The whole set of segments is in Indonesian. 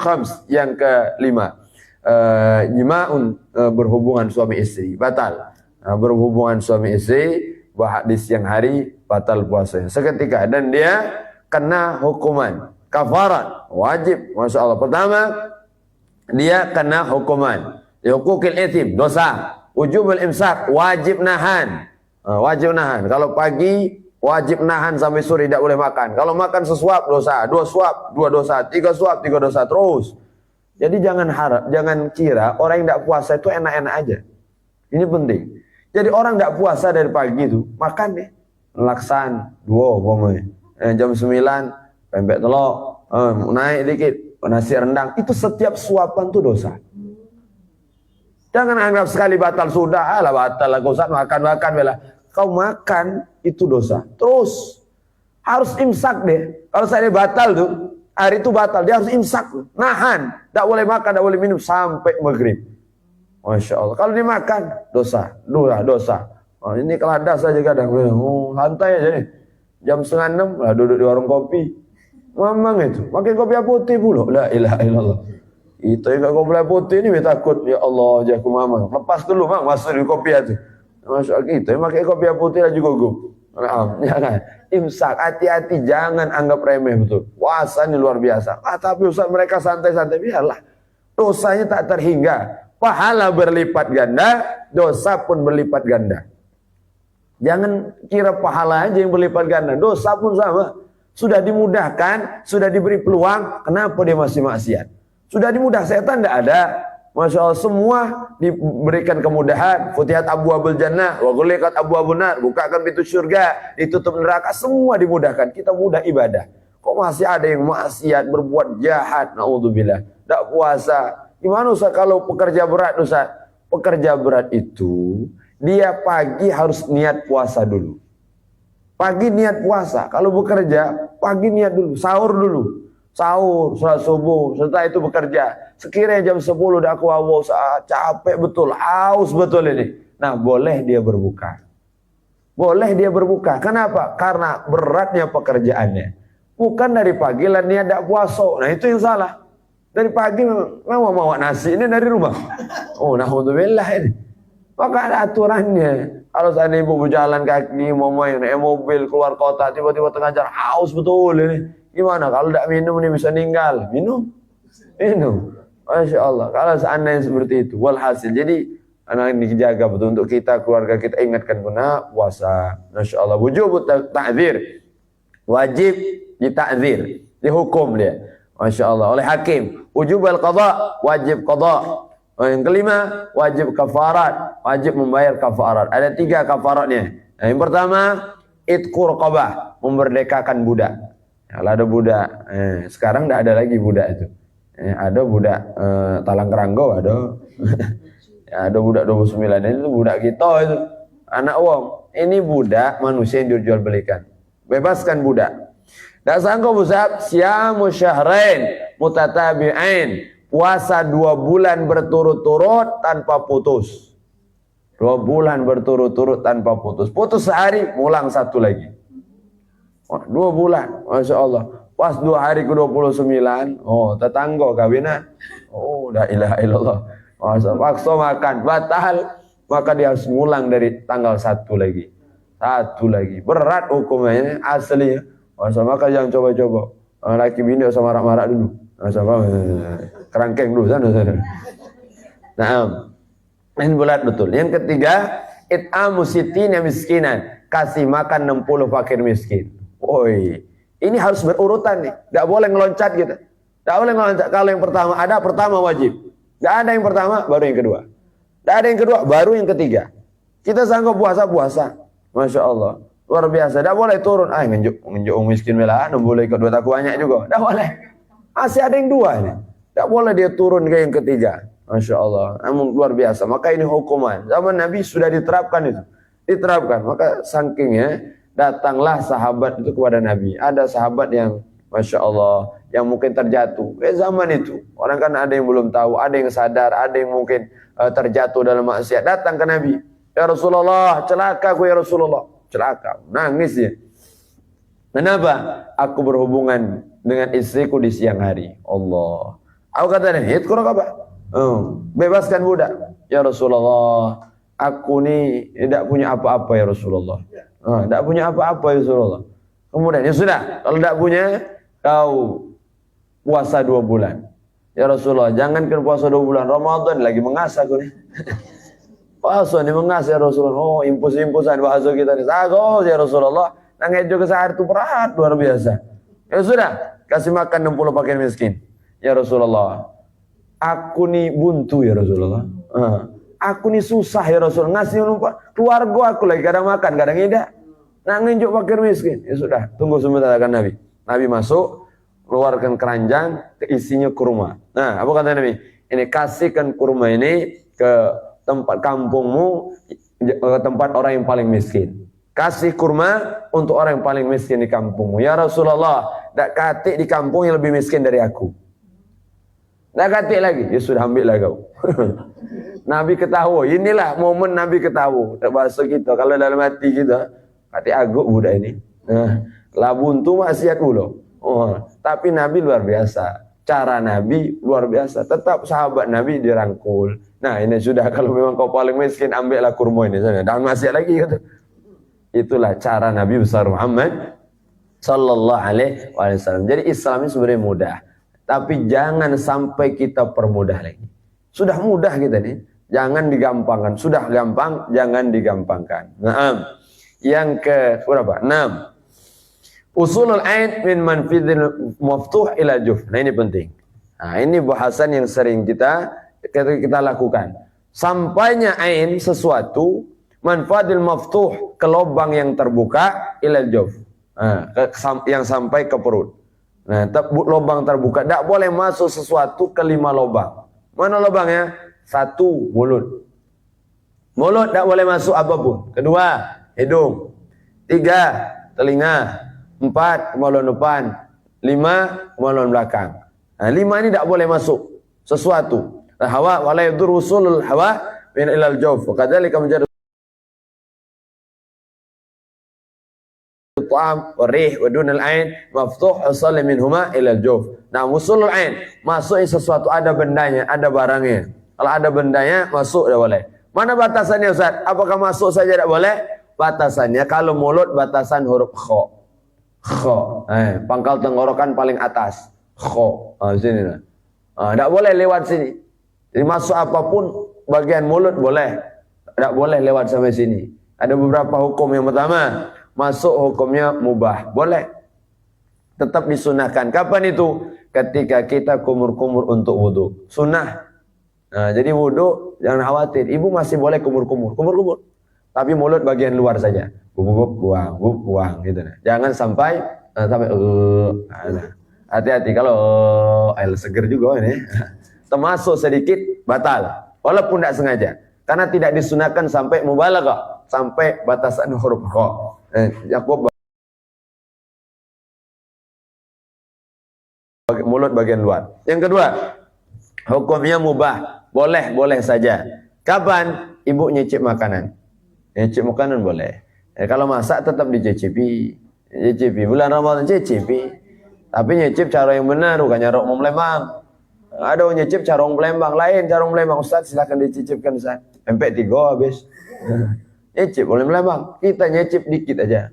Khams, yang kelima. Jima'un, berhubungan suami istri, batal. Berhubungan suami istri di siang hari, batal puasanya seketika, dan dia kena hukuman kafarat wajib. Masya Allah. Pertama, dia kena hukuman hukukil itim, dosa. Wujubul imsak, wajib nahan. Wajib nahan. Kalau pagi wajib nahan sampai sore, tidak boleh makan. Kalau makan sesuap dosa, dua suap dua dosa, tiga suap tiga dosa, terus. Jadi jangan harap, jangan kira orang yang tidak puasa itu enak-enak aja. Ini penting. Jadi orang tidak puasa dari pagi itu makan deh, laksan dua jam 9 pempek telur, naik dikit nasi rendang, itu setiap suapan itu dosa. Jangan anggap sekali batal, sudah lah batal lah, kau makan bela. Kau makan itu dosa. Terus harus imsak deh. Kalau saya batal tuh, hari itu batal, dia harus imsak, nahan, tidak boleh makan, tidak boleh minum sampai maghrib. Masya Allah. Kalau dimakan dosa, dosa. Ini keladas saja kadang, santai aja nih. Jam 5:30 lah duduk di warung kopi. Mamang itu, makin kopi putih pula. La ilaha illallah. Itu yang kopi putih ini takut, ya Allah, jago mamang. Lepas dulu mang, masuk di kopi itu. Masya Allah, kita pakai kopi putih aja gugup. Jangan imsak, hati-hati, jangan anggap remeh, betul. Puasa ini luar biasa. Tapi Ustaz, mereka santai-santai, biarlah. Dosanya tak terhingga. Pahala berlipat ganda, dosa pun berlipat ganda. Jangan kira pahala aja yang berlipat ganda, dosa pun sama. Sudah dimudahkan, sudah diberi peluang, kenapa dia masih maksiat? Sudah dimudah, setan tidak ada. Masya Allah, semua diberikan kemudahan. Futihat abwabul jannah, wa ghuliqat abwabun nar, bukakan pintu surga, ditutup neraka, semua dimudahkan. Kita mudah ibadah. Kok masih ada yang maksiat, berbuat jahat, naudzubillah, tidak puasa? Gimana Ustaz kalau pekerja berat Ustaz? Pekerja berat itu dia pagi harus niat puasa dulu. Pagi niat puasa. Kalau bekerja pagi niat dulu, sahur dulu. Sahur, sholat subuh, setelah itu bekerja. Sekiranya jam 10 udah aku capek betul, haus betul ini. Nah, boleh dia berbuka. Boleh dia berbuka. Kenapa? Karena beratnya pekerjaannya. Bukan dari pagi lah niat tidak puasa. Nah, itu yang salah. Dari pagi memang mau nasi ini dari rumah. Oh, naudzubillah ini. Maka ada aturannya. Kalau seandainya ibu berjalan kaki, mau main, naik mobil, keluar kota, tiba-tiba tengah jalan, haus betul ini. Gimana? Kalau tidak minum ini bisa meninggal. Minum. Masya Allah. Kalau seandainya seperti itu. Walhasil. Jadi, anak ini dijaga betul untuk kita, keluarga kita, ingatkan guna puasa. Masya Allah. Wujub ta'zir. Wajib dita'zir. Dihukum dia. Masya Allah. Oleh hakim. Wujub al-qadha. Wajib qadha. Yang kelima, wajib kafarat. Wajib membayar kafarat. Ada 3 kafaratnya. Nah, yang pertama, itqu raqabah. Memerdekakan budak. Kalau ada budak, sekarang tidak ada lagi budak itu. Ada budak Talang Keranggo, ada. Ada budak 29, itu budak kita itu. Anak wong. Ini budak manusia yang dijual belikan. Bebaskan budak. Tak sanggup Ustaz, siyamu syahrain mutatabi'ain. Puasa 2 bulan berturut-turut tanpa putus. 2 bulan berturut-turut tanpa putus. Putus sehari, mulang 1 lagi. 2 bulan, Masya Allah. Pas 2 hari ke-29, tetangga kawinan. La ilaha illallah. Paksa makan, batal. Maka dia harus ngulang dari tanggal 1 lagi. 1 lagi. Berat hukumnya, aslinya. Maka jangan coba-coba. Laki bini usah marah-marah dulu. Kerangkeng dulu sana. Nah, ini berat betul. Yang ketiga, it'amu sittina miskinan. Kasih makan 60 fakir miskin. Woi, ini harus berurutan nih. Tidak boleh ngeloncat gitu. Tidak boleh ngeloncat. Kalau yang pertama wajib. Tidak ada yang pertama, baru yang kedua. Tidak ada yang kedua, baru yang ketiga. Kita sanggup puasa. Masya Allah. Luar biasa. Tidak boleh turun. Ngenjuk miskin belah. Tidak boleh kedua tak banyak juga. Tidak boleh. Masih ada yang 2 ini. Tidak boleh dia turun ke yang ketiga. Masya Allah. Namun luar biasa. Maka ini hukuman. Zaman Nabi sudah diterapkan itu. Diterapkan. Maka sakingnya datanglah sahabat itu kepada Nabi. Ada sahabat yang Masya Allah, yang mungkin terjatuh. Zaman itu, orang kan ada yang belum tahu, ada yang sadar, ada yang mungkin terjatuh dalam maksiat. Datang ke Nabi. Ya Rasulullah, celaka aku ya Rasulullah. Celaka, nangis ya. Kenapa? Aku berhubungan dengan istriku di siang hari. Allah. Aku kata nih, idkur apa? Bebaskan budak. Ya Rasulullah, aku ni tidak punya apa-apa ya Rasulullah. Tidak punya apa-apa ya Rasulullah. Kemudian ya sudah, kalau tidak punya, kau puasa 2 bulan. Ya Rasulullah, jangankan puasa 2 bulan, Ramadan lagi mengasah aku nih. Puasa ni mengasah ya Rasulullah. Oh, impus-impusan bahasa kita ni. Sago ya Rasulullah, nangejo ke sehari itu berat luar biasa. Ya sudah, kasih makan 60 pakaian miskin. Ya Rasulullah, aku ni buntu ya Rasulullah. Aku ni susah ya Rasulullah. Ngasih keluarga aku lagi kadang makan, kadang tidak. Nak nginjuk fakir miskin. Ya sudah, tunggu sebentar akan Nabi. Nabi masuk, keluarkan keranjang, isinya kurma. Nah, apa kata Nabi? Ini kasihkan kurma ini ke tempat kampungmu, ke tempat orang yang paling miskin. Kasih kurma untuk orang yang paling miskin di kampungmu. Ya Rasulullah, tak katik di kampung yang lebih miskin dari aku. Tak katik lagi. Ya sudah, ambillah kau. Nabi ketawa. Inilah momen Nabi ketawa. Tak bahasa kita. Kalau dalam hati kita, hati agak budak ini. Labun tu maksiat pula. Tapi Nabi luar biasa. Cara Nabi luar biasa. Tetap sahabat Nabi dirangkul. Nah, ini sudah, kalau memang kau paling miskin, ambillah kurma ini. Jangan maksiat lagi. Kata. Itulah cara Nabi besar Muhammad sallallahu alaihi wasallam. Jadi Islam ini sebenarnya mudah. Tapi jangan sampai kita permudah lagi. Sudah mudah kita nih. Jangan digampangkan. Sudah gampang, jangan digampangkan. Nah, yang ke berapa? 6. Usulul ain min manfidil maftuh ila juf. Nah, ini penting. Nah, ini bahasan yang sering kita lakukan. Sampainya ain sesuatu manfadil maftuh ke lubang yang terbuka ila juf. Nah, yang sampai ke perut. Nah, lubang terbuka. Tak boleh masuk sesuatu ke 5 lubang. Mana lubangnya? 1, mulut. Mulut tak boleh masuk apapun. 2, hidung. 3, telinga. 4, kemaluan depan. 5, kemaluan belakang. Nah, 5 ini tak boleh masuk sesuatu. Hawa wala yadur usulul hawa min ilal jawf. Kadzalika menjadi ta'am warih wa dunal ain maftuh usal minhuma ilal jawf. Nah, usulul ain masuk sesuatu, ada bendanya, ada barangnya. Kalau ada bendanya masuk dah boleh. Mana batasannya Ustaz? Apakah masuk saja tak boleh? Batasannya kalau mulut batasan huruf kha. Kha. Pangkal tenggorokan paling atas. Kha. Sini lah. Tak boleh lewat sini. Jadi masuk apapun bagian mulut boleh. Tak boleh lewat sampai sini. Ada beberapa hukum. Yang pertama, masuk hukumnya mubah. Boleh. Tetap disunahkan. Kapan itu? Ketika kita kumur-kumur untuk wudu. Sunnah. Nah, jadi wudu jangan khawatir. Ibu masih boleh kumur-kumur. Kumur-kumur. Tapi mulut bagian luar saja. Buang, buang gitu. Jangan sampai hati-hati kalau air seger juga ini. Termasuk sedikit batal. Walaupun tidak sengaja. Karena tidak disunahkan sampai mubalaghah, sampai batasan huruf kha. Mulut bagian luar. Yang kedua, hukumnya mubah. Boleh saja. Kapan? Ibu nyicip makanan. Nyicip makanan boleh. Kalau masak tetap dicicipi. Cicipi. Bulan Ramadan cicipi. Tapi nyicip cara yang benar, bukan nyarok mau melembang. Ada yang nyicip carong pelembang. Lain carong pelembang. Ustaz silakan dicicipkan Ustaz. MP3 habis. Nyicip boleh melembang. Kita nyicip dikit aja.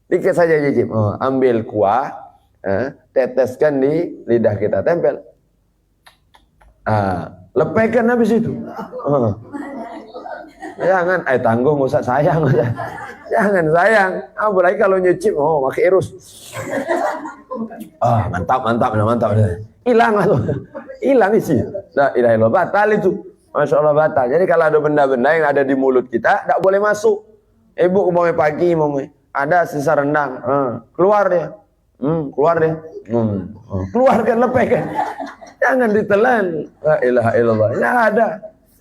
Dikit saja nyicip. Ambil kuah. Teteskan di lidah kita. Tempel. Lepaskan habis itu. Jangan, tanggung Ustaz, sayang Ustaz. Jangan sayang. Apalagi kalau nyicip, pakai irus. Mantap. Hilang tuh. Hilang isi. La ilaha illallah, batal itu. Masya Allah batal. Jadi kalau ada benda-benda yang ada di mulut kita, tak boleh masuk. Ibu mau pagi, ada sisa rendang. Keluar dia. Keluarkan, lepaskan. Jangan ditelan. La ilaha illallah.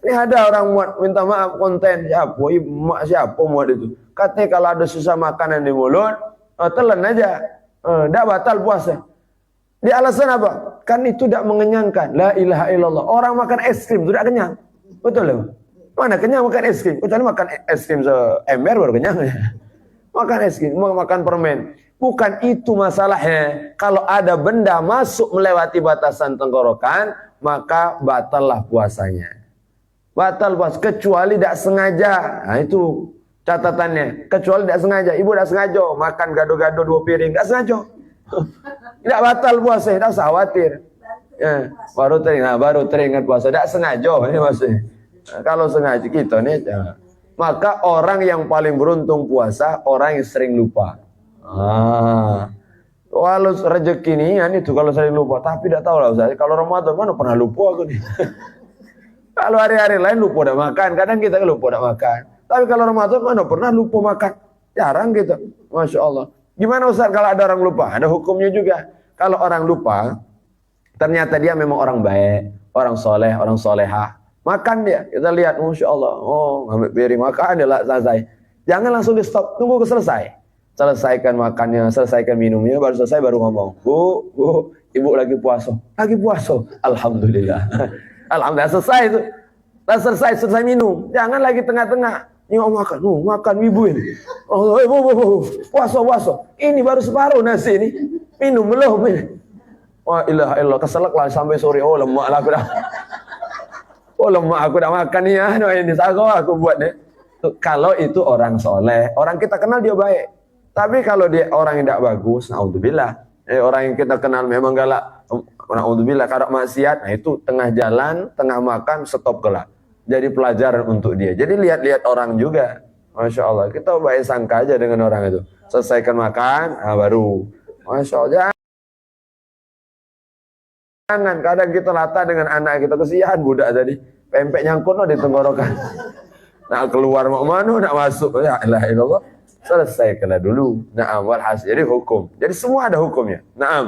Ini ada orang minta maaf konten. Siapa muat itu? Katanya kalau ada sisa makanan di mulut, telan aja. Dah batal puasa. Di alasan apa? Kan itu tidak mengenyangkan. La ilaha illallah. Orang makan es krim tidak kenyang. Betul ya? Mana kenyang makan es krim? Kecuali makan es krim seember baru kenyang. Makan es krim, makan permen. Bukan itu masalahnya. Kalau ada benda masuk melewati batasan tenggorokan, maka batallah puasanya. Batal puasa kecuali tidak sengaja. Nah itu catatannya. Kecuali tidak sengaja. Ibu tidak sengaja makan gado-gado 2 piring, tidak sengaja. Tidak batal puasa, tidak usah khawatir. Ya, baru teringat puasa, tidak sengaja ini maksudnya. Nah, kalau sengaja kita nih, ya. Maka orang yang paling beruntung puasa orang yang sering lupa. Kalau rezeki ini itu kalau sering lupa, tapi tidak tahu lah Ustaz. Kalau Ramadan mana pernah lupa aku nih. Kalau hari-hari lain lupa udah makan, kadang kita lupa udah makan. Tapi kalau Ramadan mana pernah lupa makan? Jarang kita. Masya Allah. Gimana Ustaz kalau ada orang lupa? Ada hukumnya juga. Kalau orang lupa, ternyata dia memang orang baik, orang soleh, orang solehah. Makan dia, kita lihat, Masya Allah. Oh, ngambil piring makan dia lah selesai. Jangan langsung di stop, tunggu ke selesai. Selesaikan makannya, selesaikan minumnya, baru selesai baru ngomong. Bu, ibu lagi puasa. Lagi puasa. Alhamdulillah. Alhamdulillah selesai itu. Selesai minum. Jangan lagi tengah-tengah. Ini makan, makan ibu ini. Oh, bu, puasa. Ini baru separuh nasi ini. Minum belum ini. Wah, ilaha illallah, keselak lah sampai sore. Oh, lemak lah aku dah. Oh, lemak aku dah makan ni ya. Ini aku buat ni. Kalau itu orang soleh, orang kita kenal dia baik. Tapi kalau dia orang yang tidak bagus, naudzubillah. Orang yang kita kenal memang galak, naudzubillah, kadang maksiat. Nah itu tengah jalan, tengah makan, stop kelak. Jadi pelajaran untuk dia. Jadi lihat-lihat orang juga. Masya Allah, kita baik sangka aja dengan orang itu. Selesaikan makan, baru. Masya Allah. Jangan, kadang kita latah dengan anak kita, kesian budak tadi. Pempek nyangkut di tenggorokan. Nak keluar mau mana, nak masuk. Ya ilaha illallah. Selesaikanlah dulu. Na'am, walhasil. Jadi hukum. Jadi semua ada hukumnya. Na'am.